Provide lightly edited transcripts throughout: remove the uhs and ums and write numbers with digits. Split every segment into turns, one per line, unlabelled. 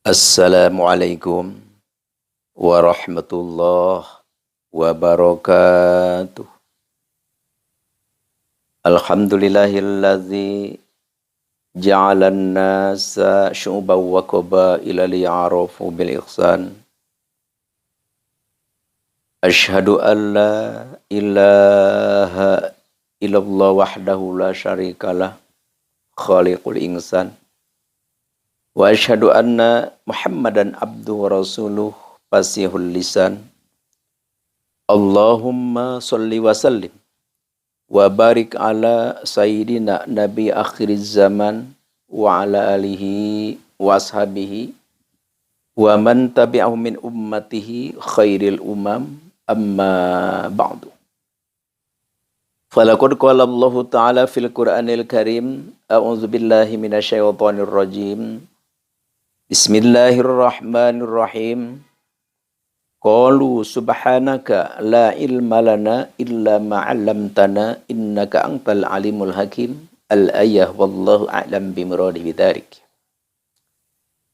Assalamualaikum warahmatullahi wabarakatuh. Alhamdulillahilladzi ja'alan nasa syu'uban wa qabaila liya'arafu bil ihsan. Asyhadu an la ilaha illallah wahdahu la syarikalah khaliqul insan. Wa asyhadu anna Muhammadan abduhu wa rasuluh fasihul lisan. Allahumma salli wa sallim wa barik ala sayyidina nabi akhiriz zaman wa ala alihi wa ashabihi wa man tabi'ahum min ummatihi khairil umam amma ba'du. Falaqad qala Allah ta'ala fil Qur'anil Karim a'udzu billahi minasyaitonir rajim. Bismillahirrahmanirrahim. Qalu subhanaka la ilma lana illa ma 'allamtana innaka antal alimul hakim. Al-ayah wallahu a'lam bimuradihi bidzalik.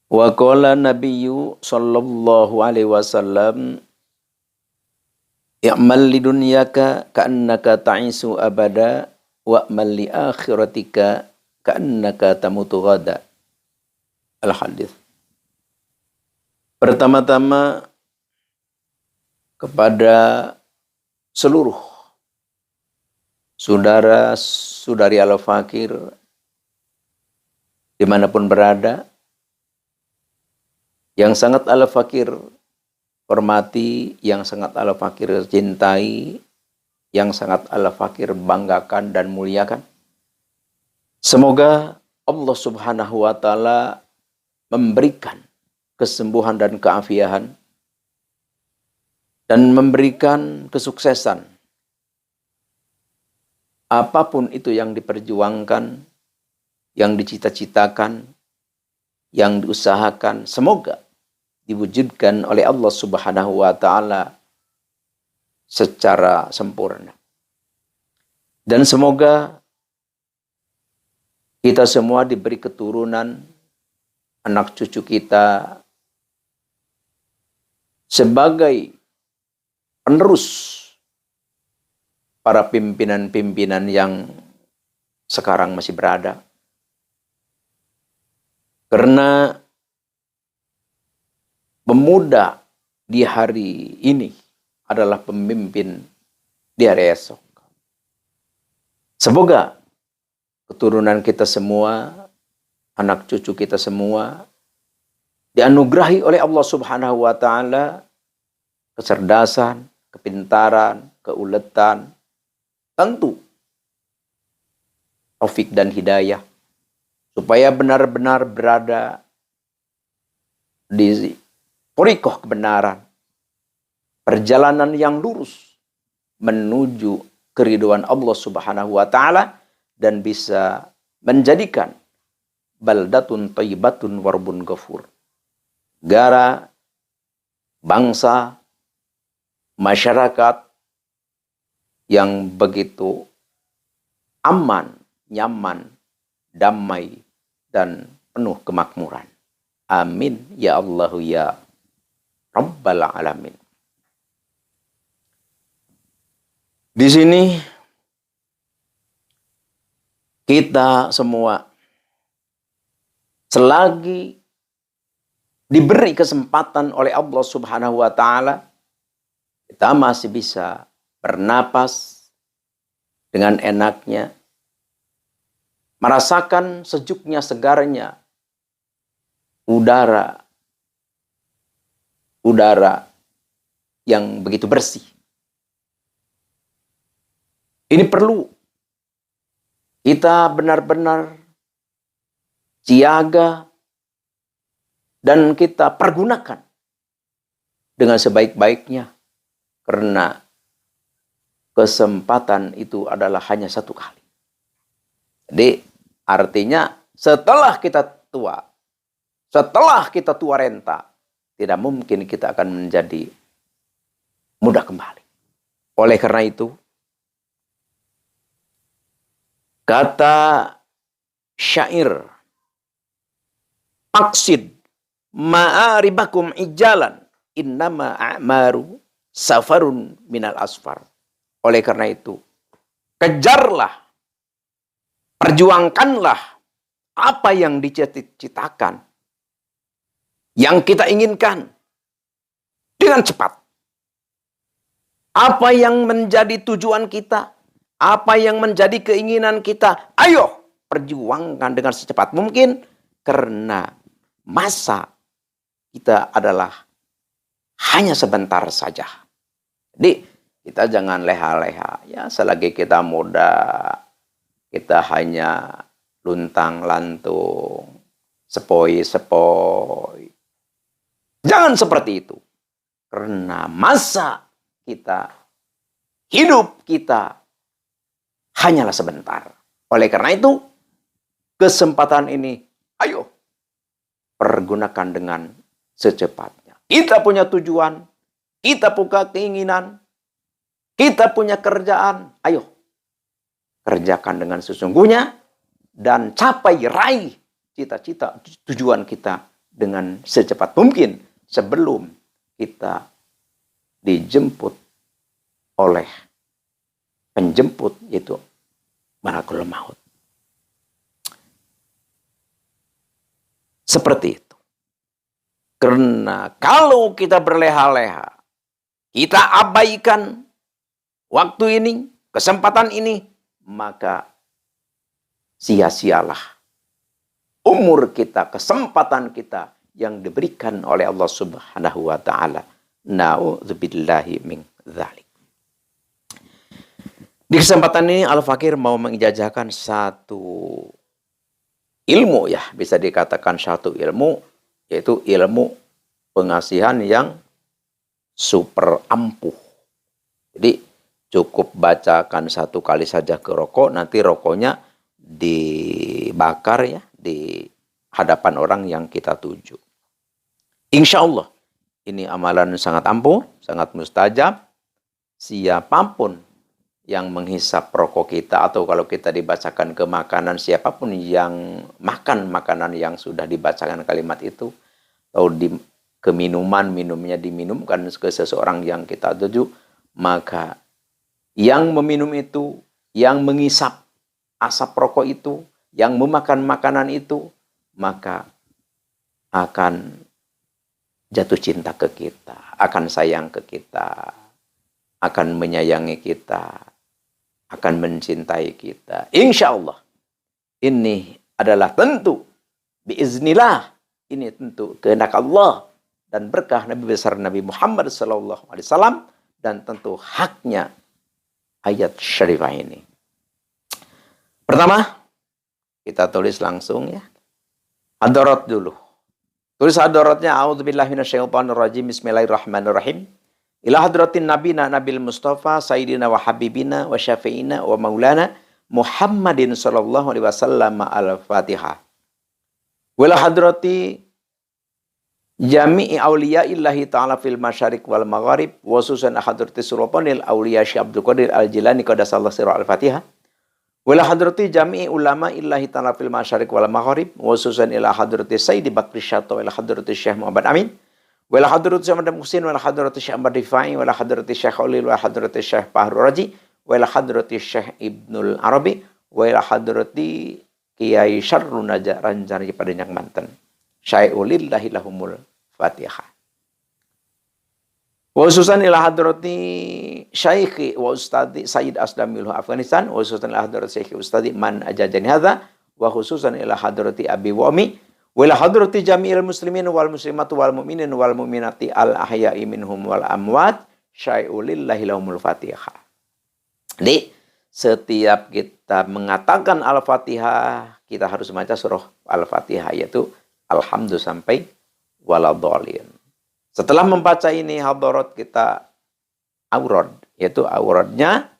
Wa qala nabiyyu sallallahu alaihi wasallam i'mal lidunyaka ka'annaka ta'isu abada wa'mal li akhiratika ka'annaka tamutu ghada. Al-hadits. Pertama-tama kepada seluruh saudara-saudari Al-Fakir dimanapun berada, yang sangat Al-Fakir hormati, yang sangat Al-Fakir cintai, yang sangat Al-Fakir banggakan dan muliakan. Semoga Allah Subhanahu wa Ta'ala memberikan kesembuhan dan keafian dan memberikan kesuksesan apapun itu yang diperjuangkan, yang dicita-citakan, yang diusahakan, semoga diwujudkan oleh Allah Subhanahu wa Ta'ala secara sempurna. Dan semoga kita semua diberi keturunan, anak cucu kita sebagai penerus para pimpinan-pimpinan yang sekarang masih berada. Karena pemuda di hari ini adalah pemimpin di hari esok. Semoga keturunan kita semua, anak cucu kita semua dianugerahi oleh Allah Subhanahu wa Ta'ala kecerdasan, kepintaran, keuletan, tentu taufik dan hidayah supaya benar-benar berada di thoriqah kebenaran, perjalanan yang lurus menuju keridhaan Allah Subhanahu wa Ta'ala dan bisa menjadikan baldatun thayyibatun warbun ghafur, negara, bangsa, masyarakat yang begitu aman, nyaman, damai, dan penuh kemakmuran. Amin ya Allah ya Rabbal alamin. Di sini kita semua selagi diberi kesempatan oleh Allah Subhanahu wa Ta'ala, kita masih bisa bernapas dengan enaknya, merasakan sejuknya, segarnya udara yang begitu bersih. Ini perlu kita benar-benar siaga dan kita pergunakan dengan sebaik-baiknya, karena kesempatan itu adalah hanya satu kali. Jadi artinya setelah kita tua, setelah kita tua renta, tidak mungkin kita akan menjadi muda kembali. Oleh karena itu, kata syair, "Aqsid ma'aribakum ijalan innama a'maru safarun minal asfar. Oleh karena itu, kejarlah, perjuangkanlah apa yang dicita-citakan, yang kita inginkan dengan cepat. Apa yang menjadi tujuan kita, apa yang menjadi keinginan kita, ayo perjuangkan dengan secepat mungkin, karena masa kita adalah hanya sebentar saja. Jadi kita jangan leha-leha. Ya, selagi kita muda, kita hanya luntang-lantung, sepoi-sepoi. Jangan seperti itu. Karena masa kita, hidup kita hanyalah sebentar. Oleh karena itu, kesempatan ini, ayo pergunakan dengan secepatnya. Kita punya tujuan, kita punya keinginan, kita punya kerjaan. Ayo, kerjakan dengan sesungguhnya dan capai, raih cita-cita tujuan kita dengan secepat mungkin sebelum kita dijemput oleh penjemput, yaitu malakul maut. Seperti itu. Karena kalau kita berleha-leha, kita abaikan waktu ini, kesempatan ini, maka sia-sialah umur kita, kesempatan kita yang diberikan oleh Allah Subhanahu wa taala. Na'udzubillahi min dzalik. Di kesempatan ini Al-Fakir mau mengijazahkan satu ilmu, ya, bisa dikatakan satu ilmu, yaitu ilmu pengasihan yang super ampuh. Jadi cukup bacakan satu kali saja ke rokok, nanti rokoknya dibakar, ya, di hadapan orang yang kita tuju. Insya Allah ini amalan sangat ampuh, sangat mustajab. Siapapun yang menghisap rokok kita, atau kalau kita dibacakan ke makanan, siapapun yang makan makanan yang sudah dibacakan kalimat itu, atau ke minuman, minumnya diminumkan ke seseorang yang kita tuju, maka yang meminum itu, yang menghisap asap rokok itu, yang memakan makanan itu, maka akan jatuh cinta ke kita, akan sayang ke kita, akan menyayangi kita, akan mencintai kita. Insya Allah. Ini adalah tentu, biiznillah, ini tentu kehendak Allah dan berkah Nabi besar Nabi Muhammad SAW, dan tentu haknya ayat syarifah ini. Pertama, kita tulis langsung, ya. Hadarat dulu. Tulis hadaratnya, a'udzubillahi minasyaitonirrajim, bismillahirrahmanirrahim. Ila hadratin nabina nabil mustafa sayyidina wa habibina wa syafi'ina wa maulana Muhammadin sallallahu alaihi wasallam al-Fatihah. Wala hadrati jami'i awliyaillahi ta'ala fil masyarik wal magharib wa susan hadrati surapanil awliya Syekh Abdul Qadir al-Jilani qaddasallahu sirra al-Fatihah. Wala hadrati jami'i ulama illahi ta'ala fil masyarik wal magharib wa susan ila hadrati Sayyidi Bakri Syato ila hadrati Syekh Muhammad Amin. Wala hadrati Syekh Muhammad Muhsin wala hadrati Syekh Ahmad Rifai wala hadrati Syekh Khalil wala hadrati Syekh Fahru Raji wala hadrati Syekh Ibnul Arabi wala hadrati Kiai Syarrun Ranjani pada yang Banten. Syai'ulillahi lahumul Fatihah. Wa khususan ila hadrati Syekhi wa Ustadi Sayyid Aslamil Afghanistan wa khususan ila hadrati Syekhi Ustadi man ajajani hadza wa khususan ila hadrati Abi Wami wa ila hadrati jami'il muslimin wal muslimati wal mu'minin wal mu'minati al ahya'i minhum wal amwat syai'ulillahi lahumul Fatihah. Jadi setiap kita mengatakan Al-Fatihah, kita harus membaca surah Al-Fatihah, yaitu Alhamdulillah sampai waladhdallin. Setelah membaca ini hadarat kita aurad, yaitu auradnya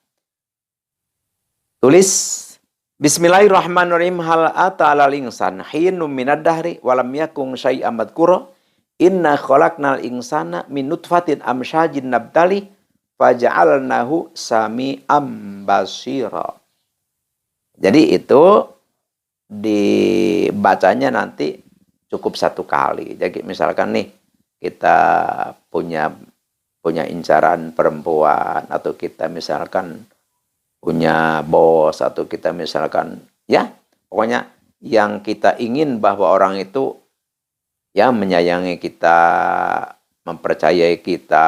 tulis Bismillahirrahmanirrahim. Hal ata 'alal insan hinum minad dahri wa lam yakun syai'an madhkura. Inna khalaqnal insana min nutfatin amsyajin nabtali faja'alnahu sami'an basira. Jadi itu dibacanya nanti cukup 1 kali. Jadi misalkan nih kita punya incaran perempuan, atau kita misalkan punya bos, atau kita misalkan ya pokoknya yang kita ingin bahwa orang itu ya menyayangi kita, mempercayai kita,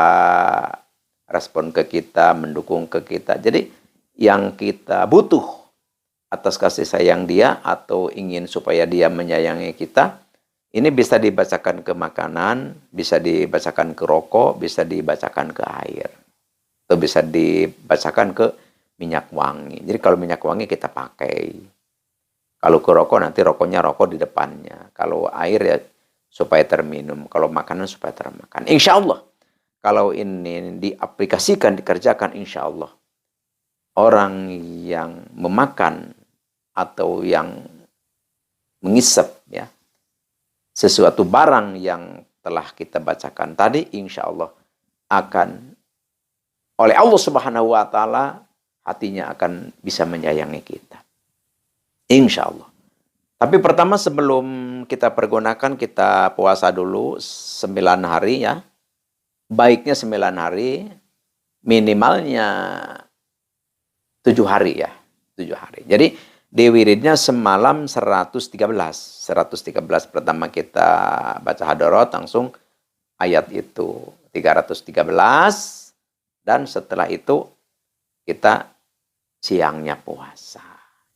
respon ke kita, mendukung ke kita. Jadi yang kita butuh atas kasih sayang dia atau ingin supaya dia menyayangi kita, ini bisa dibacakan ke makanan, bisa dibacakan ke rokok, bisa dibacakan ke air, atau bisa dibacakan ke minyak wangi. Jadi kalau minyak wangi kita pakai. Kalau ke rokok nanti rokoknya rokok di depannya. Kalau air ya supaya terminum. Kalau makanan supaya termakan. Insya Allah kalau ini diaplikasikan, dikerjakan, insya Allah orang yang memakan atau yang mengisap ya sesuatu barang yang telah kita bacakan tadi, insya Allah akan oleh Allah Subhanahu wa Ta'ala hatinya akan bisa menyayangi kita. Insya Allah. Tapi pertama sebelum kita pergunakan, kita puasa dulu 9 hari ya. Baiknya 9 hari, minimalnya 7 hari ya. 7 hari. Jadi di wiridnya semalam 113. 113 pertama kita baca hadarat langsung ayat itu 313. Dan setelah itu kita siangnya puasa.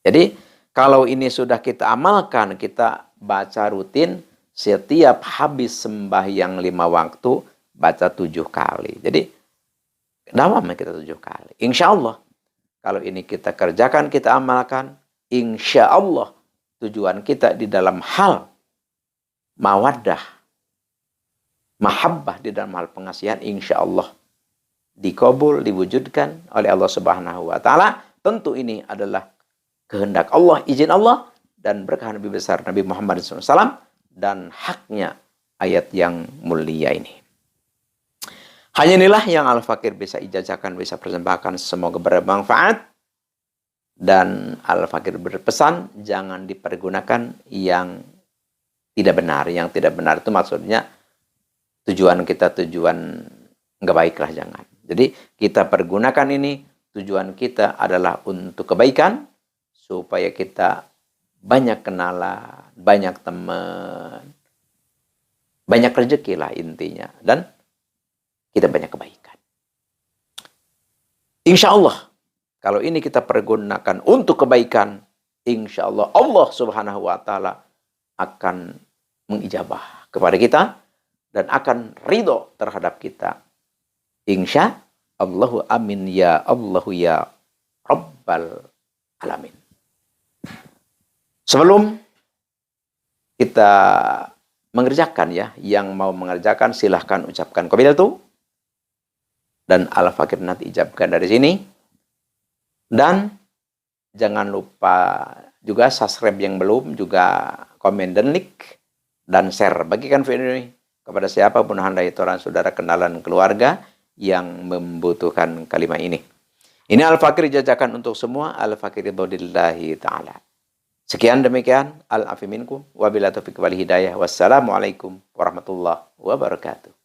Jadi kalau ini sudah kita amalkan, kita baca rutin setiap habis sembahyang 5 waktu, baca 7 kali. Jadi dawamnya kita 7 kali. Insya Allah kalau ini kita kerjakan, kita amalkan, insya Allah tujuan kita di dalam hal mawaddah, mahabbah, di dalam hal pengasihan, insya Allah dikabul, diwujudkan oleh Allah Subhanahu wa Ta'ala. Tentu ini adalah kehendak Allah, izin Allah, dan berkah Nabi besar Nabi Muhammad SAW, dan haknya ayat yang mulia ini. Hanya inilah yang Al-Fakir bisa ijazahkan, bisa persembahkan. Semoga bermanfaat. Dan Al-Fakir berpesan, jangan dipergunakan yang tidak benar. Yang tidak benar itu maksudnya tujuan kita, tujuan nggak baik lah, jangan. Jadi kita pergunakan ini, tujuan kita adalah untuk kebaikan, supaya kita banyak kenalan, banyak teman, banyak rezeki lah intinya. Dan kita banyak kebaikan. Insya Allah, kalau ini kita pergunakan untuk kebaikan, insya Allah Allah Subhanahu wa Ta'ala akan mengijabah kepada kita dan akan ridho terhadap kita. Insya Allahu amin ya Allahu ya Rabbal alamin. Sebelum kita mengerjakan ya, yang mau mengerjakan silahkan ucapkan qabilatu. Dan Al-Fakir nanti ijabkan dari sini. Dan jangan lupa juga subscribe yang belum, juga komen dan like, dan share. Bagikan video ini kepada siapapun handai orang saudara, kenalan, keluarga yang membutuhkan kalimat ini. Ini Al-Fakir jajakan untuk semua. Al-Fakir ridhonillahi ta'ala. Sekian demikian. Al-afi minkum. Wabillahi taufiq wal hidayah. Wassalamualaikum warahmatullahi wabarakatuh.